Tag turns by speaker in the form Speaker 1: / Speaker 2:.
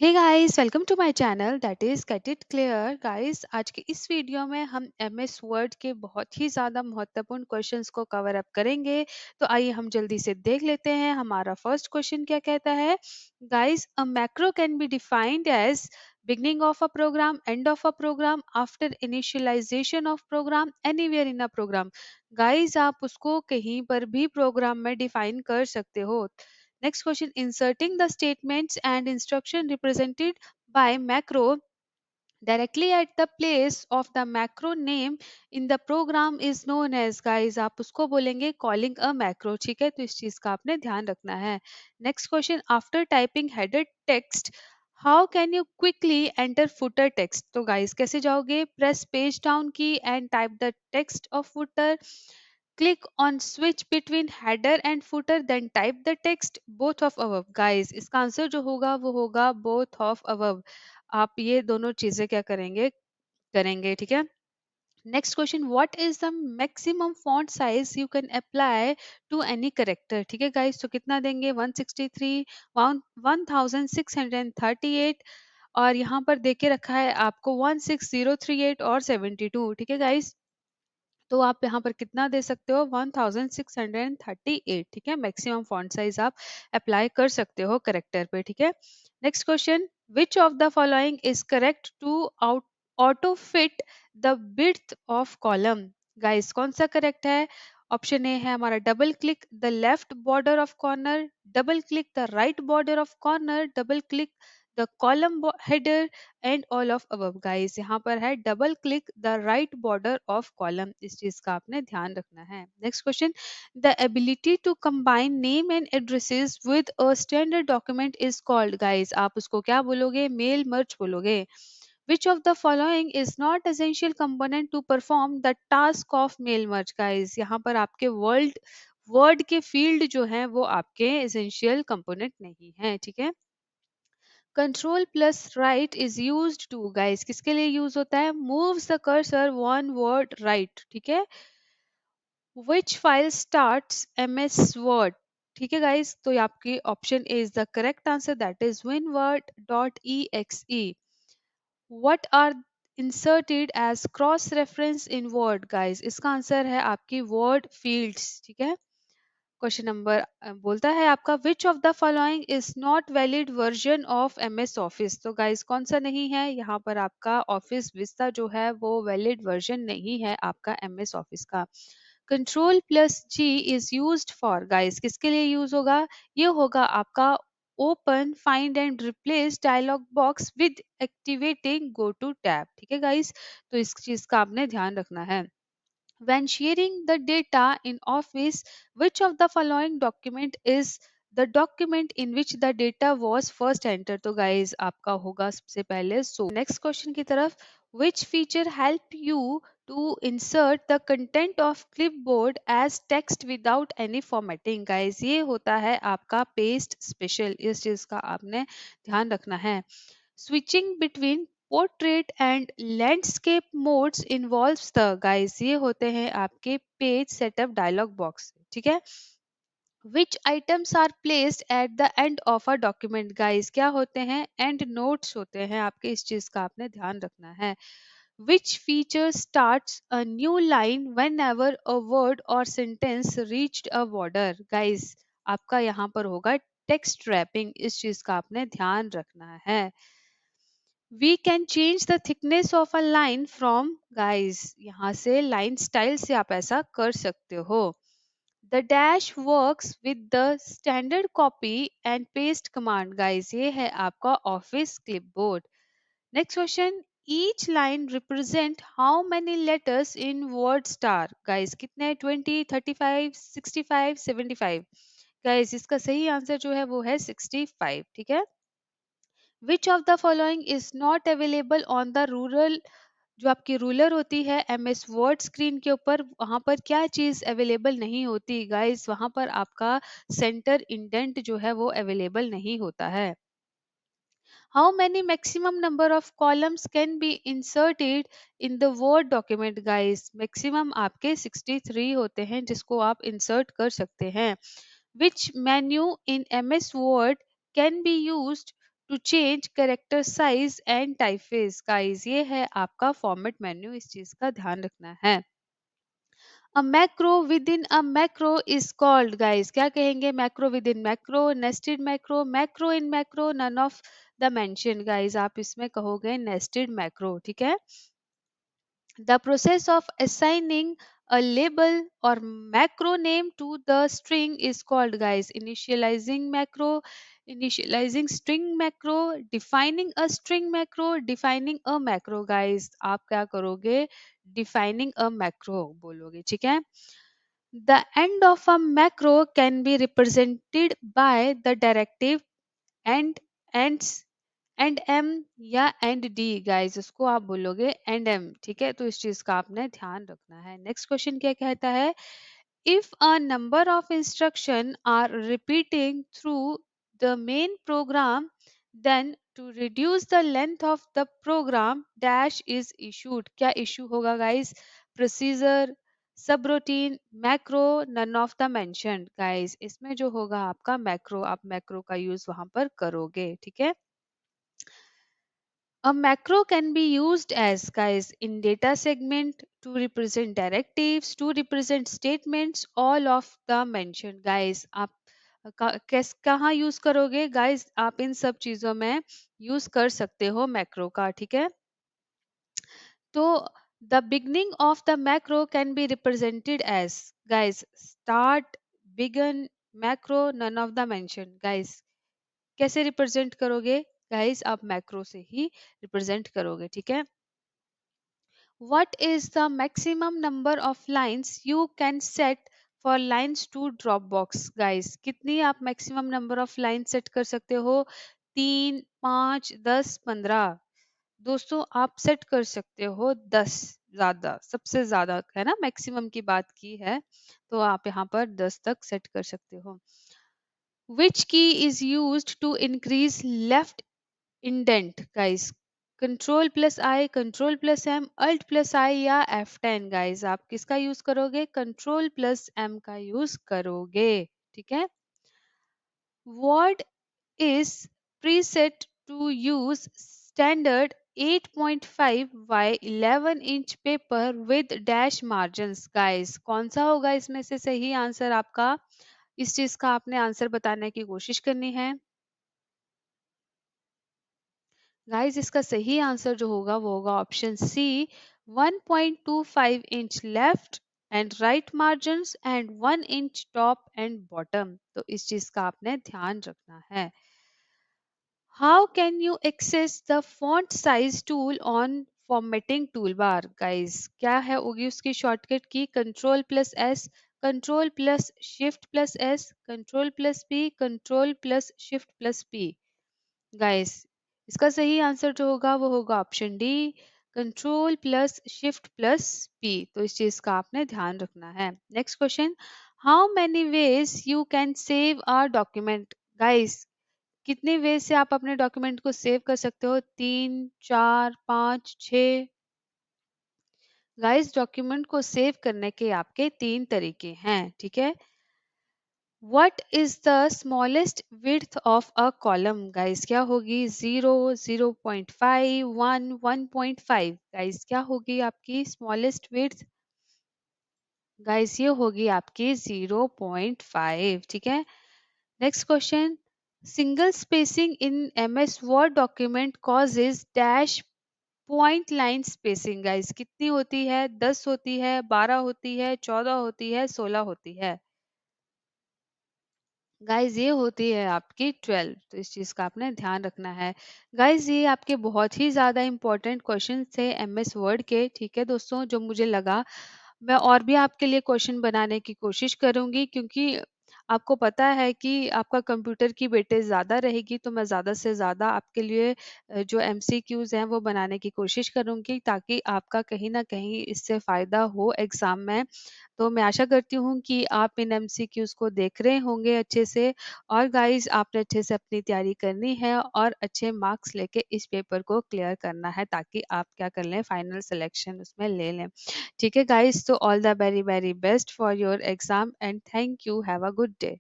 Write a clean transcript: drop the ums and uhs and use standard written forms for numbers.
Speaker 1: Hey guys, welcome to my channel that is get it clear guys. आज के इस video में हम एमएस वर्ड के बहुत ही ज़्यादा महत्वपूर्ण क्वेश्चंस को कवर अप करेंगे। तो आइए हम जल्दी से देख लेते हैं हमारा फर्स्ट क्वेश्चन क्या कहता है। Guys, a macro can be defined as beginning of a program, end of a program, after initialization of program, anywhere in a program। Guys, आप उसको कहीं पर भी प्रोग्राम में डिफाइन कर सकते हो। Next question, inserting the statements and instruction represented by macro directly at the place of the macro name in the program is known as। guys, आप उसको बोलेंगे calling a macro। ठीक है, तो इस चीज का आपने ध्यान रखना है। Next question, after typing header text how can you quickly enter footer text। तो guys, कैसे जाओगे? Press page down key and type the text of footer। Click on switch between header and footer, then type the text both of above। guys, इसका answer जो होगा वो होगा both of above। आप ये दोनों चीजें क्या करेंगे? करेंगे, ठीक है। Next question, what is the maximum font size you can apply to any character. ठीक है गाइस, तो कितना देंगे? 163, 1638 और यहाँ पर देके रखा है आपको 16038 और 72। ठीक है गाइस, तो आप यहाँ पर कितना दे सकते हो? 1638। ठीक है, मैक्सिमम फॉन्ट साइज आप अप्लाई कर सकते हो करेक्टर पे। ठीक है। Next question, which of the following is correct to out auto fit the width of column. Guys, कौन सा करेक्ट है? ऑप्शन ए है हमारा double click the left border of corner, double click the right border of corner, double click the column header and all of above. Guys, यहाँ पर है double click the right border of column. इस चीज का आपने ध्यान रखना है। Next question, the ability to combine name and addresses with a standard document is called. Guys, आप उसको क्या बोलोगे? मेल मर्ज बोलोगे। Which of the following is not essential component to perform the task of mail merge। guys, यहाँ पर आपके word के field जो है वो आपके एसेंशियल कंपोनेंट नहीं है। ठीक है। Control plus right is use to. Guys, किसके लिए यूज होता है? Moves the cursor one word right. ठीक है। Which file starts MS Word. ठीक है गाइस, तो ये आपकी option A is the correct answer, that is winword dot E X E. What are inserted as cross reference in word. Guys, इसका answer है आपकी वर्ड फील्ड्स। ठीक है। क्वेश्चन नंबर बोलता है आपका, विच of the following is not valid version of MS office. तो guys, कौन सा नहीं है? यहाँ पर आपका ऑफिस विस्ता जो है वो वैलिड वर्जन नहीं है आपका एमएस ऑफिस का। Control plus G is use for. Guys, किसके लिए यूज होगा? ये होगा आपका open find and replace dialog box with activating go to tab. ठीक है गाइस, तो इस चीज का आपने ध्यान रखना है। When sharing the data in Office, which of the following document is the document in which the data was first entered। तो guys, आपका होगा सबसे पहले so। नेक्स्ट क्वेश्चन की तरफ, which feature help you to insert the content of clipboard as text without any formatting। guys, ये होता है आपका paste special। इस चीज का आपने ध्यान रखना है। Switching between portrait and landscape modes involves the। guys, ये होते हैं आपके पेज सेटअप डायलॉग बॉक्स। ठीक है। which items are placed at the end of a document। guys, क्या होते हैं? एंड नोट्स होते हैं आपके। इस चीज का आपने ध्यान रखना है। which feature starts a new line whenever a word or sentence reached a border। guys, आपका यहाँ पर होगा टेक्स्ट रैपिंग। इस चीज का आपने ध्यान रखना है। We can change the thickness of a line from। guys, यहाँ से line style से आप ऐसा कर सकते हो। The dash works with the standard copy and paste command। guys, ये है आपका office clipboard। Next question, each line represent how many letters in word star। guys, कितने? 20, 35, 65, 75। guys, इसका सही आंसर जो है वो है 65। ठीक है। विच of the following is not available on the rural. जो आपकी रूलर होती है एमएस वर्ड स्क्रीन के ऊपर, वहां पर क्या चीज अवेलेबल नहीं होती? गाइस, वहां पर आपका सेंटर इंडेंट जो है वो अवेलेबल नहीं होता है। How many maximum number of columns can be inserted in the word document. Guys, maximum आपके 63 होते हैं जिसको आप इंसर्ट कर सकते हैं। Which menu in MS Word can be used to change character size and typeface. Guys ये है आपका फॉर्मेट मेन्यू, इस चीज का ध्यान रखना है। A macro within a macro is called, guys क्या कहेंगे, macro within macro, nested macro, macro in macro, none of the mentioned। guys आप इसमें कहोगे nested macro, ठीक है। The process of assigning a label or macro name to the string is called, guys, initializing macro, initializing string macro, defining a string macro, defining a macro। guys आप क्या करोगे, defining a macro बोलोगे, ठीक है। The end of a macro can be represented by the directive and ends end M या end D. Guys उसको आप बोलोगे एंड एम, ठीक है। तो इस चीज का आपने ध्यान रखना है। नेक्स्ट क्वेश्चन क्या कहता है, if a number of instruction are repeating through the main program then to reduce the length of the program dash is issued. क्या इशू होगा guys, procedure, sub routine, macro, none of the mentioned. Guys इसमें जो होगा आपका macro, आप macro का use वहां पर करोगे, ठीक है। A macro can be used as, guys, in data segment to represent directives, to represent statements, all of the mentioned। guys आप कहाँ यूज करोगे, guys आप इन सब चीजों में यूज कर सकते हो मैक्रो का, ठीक है। तो the beginning of the macro can be represented as, guys start, begin, macro, none of the mentioned। guys कैसे रिप्रेजेंट करोगे, गाइस आप मैक्रो से ही रिप्रेजेंट करोगे, ठीक है। What is the maximum number of lines you can set for lines to drop box. Guys कितनी आप maximum number of line set कर सकते हो, 3, 5, 10, 15। दोस्तों आप सेट कर सकते हो 10, ज्यादा सबसे ज्यादा है ना, मैक्सिमम की बात की है, तो आप यहाँ पर 10 तक सेट कर सकते हो। Which key is used to increase left indent, guys? Control plus I, Control plus M, Alt plus I या F10। guys आप किसका यूज करोगे, Control plus M का यूज करोगे, ठीक है। What is preset to use standard 8.5 by 11 inch paper with dash margins। guys कौन सा होगा इसमें से सही आंसर आपका, इस चीज का आपने आंसर बताने की कोशिश करनी है। गाइस इसका सही आंसर जो होगा वो होगा option C, 1.25 inch left and right margins and 1 inch top and bottom. तो इस चीज का आपने ध्यान रखना है। How can you access the font size tool on formatting tool bar. Guys क्या है होगी उसकी shortcut key, control plus S, control plus shift plus S, control plus P, control plus shift plus P. Guys इसका सही आंसर जो होगा वो होगा option D, control plus shift plus P. तो इस चीज का आपने ध्यान रखना है। Next question, how many ways you can save a document. Guys कितने वेज से आप अपने डॉक्यूमेंट को सेव कर सकते हो, 3, 4, 5, 6। गाइस डॉक्यूमेंट को सेव करने के आपके 3 तरीके हैं, ठीक है। What is the smallest width of a column? Guys क्या होगी, 0, 0.5, 1, 1.5। Guys क्या होगी आपकी smallest width? Guys ये होगी आपकी 0.5, ठीक है। Next question, single spacing in MS Word document causes dash point line spacing। Guys कितनी होती है, 10 होती है, 12 होती है, 14 होती है, 16 होती है। गाइज ये होती है आपकी 12। तो इस चीज का आपने ध्यान रखना है। गाइज ये आपके बहुत ही ज्यादा इंपॉर्टेंट क्वेश्चन थे एमएस वर्ड के, ठीक है दोस्तों। जो मुझे लगा मैं और भी आपके लिए क्वेश्चन बनाने की कोशिश करूंगी, क्योंकि आपको पता है कि आपका कंप्यूटर की वेटेज ज़्यादा रहेगी, तो मैं ज़्यादा से ज़्यादा आपके लिए जो एमसीक्यूज हैं वो बनाने की कोशिश करूंगी, ताकि आपका कहीं ना कहीं इससे फ़ायदा हो एग्ज़ाम में। तो मैं आशा करती हूँ कि आप इन एमसीक्यूज को देख रहे होंगे अच्छे से, और गाइस आपने अच्छे से अपनी तैयारी करनी है और अच्छे मार्क्स लेके इस पेपर को क्लियर करना है, ताकि आप क्या कर लें, फाइनल सिलेक्शन उसमें ले लें। ठीक है गाइस, तो all the very very best for your exam and thank you, have a good day.